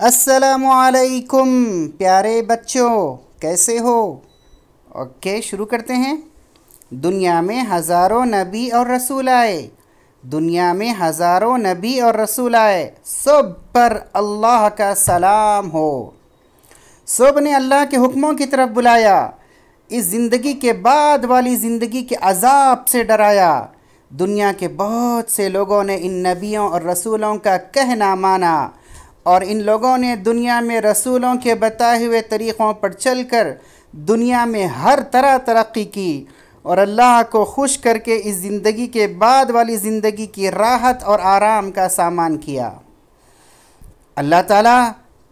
अस्सलामुअलैकुम प्यारे बच्चों, कैसे हो? ओके, शुरू करते हैं। दुनिया में हज़ारों नबी और रसूल आए। दुनिया में हज़ारों नबी और रसूल आए, सब पर अल्लाह का सलाम हो। सब ने अल्लाह के हुक्मों की तरफ बुलाया, इस ज़िंदगी के बाद वाली ज़िंदगी के अज़ाब से डराया। दुनिया के बहुत से लोगों ने इन नबियों और रसूलों का कहना माना और इन लोगों ने दुनिया में रसूलों के बताए हुए तरीक़ों पर चलकर दुनिया में हर तरह तरक्की की और अल्लाह को खुश करके इस ज़िंदगी के बाद वाली ज़िंदगी की राहत और आराम का सामान किया। अल्लाह ताला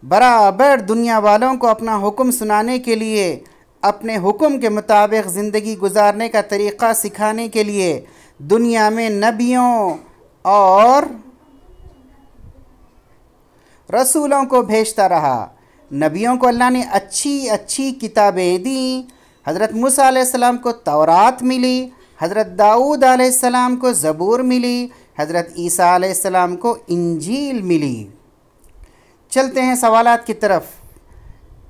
बराबर दुनिया वालों को अपना हुक्म सुनाने के लिए, अपने हुक्म के मुताबिक ज़िंदगी गुजारने का तरीक़ा सिखाने के लिए दुनिया में नबियों और रसूलों को भेजता रहा। नबियों को अल्लाह ने अच्छी अच्छी किताबें दी। हज़रत मूसा अलैहिस्सलाम को तौरात मिली, हज़रत दाऊद अलैहिस्सलाम को ज़बूर मिली, हज़रत ईसा अलैहिस्सलाम को इंजील मिली। चलते हैं सवालात की तरफ।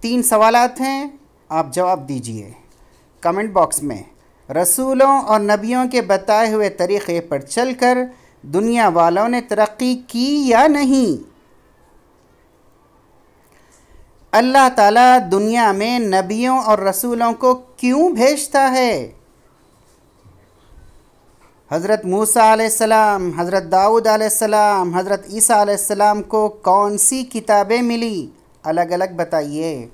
3 सवालात हैं, आप जवाब दीजिए कमेंट बॉक्स में। रसूलों और नबियों के बताए हुए तरीक़े पर चलकर दुनिया वालों ने तरक्की की या नहीं? अल्लाह ताला दुनिया में नबियों और रसूलों को क्यों भेजता है? हज़रत मूसा अलैहिस्सलाम, हज़रत दाऊद अलैहिस्सलाम, हज़रत ईसा अलैहिस्सलाम को कौन सी किताबें मिली? अलग अलग बताइए।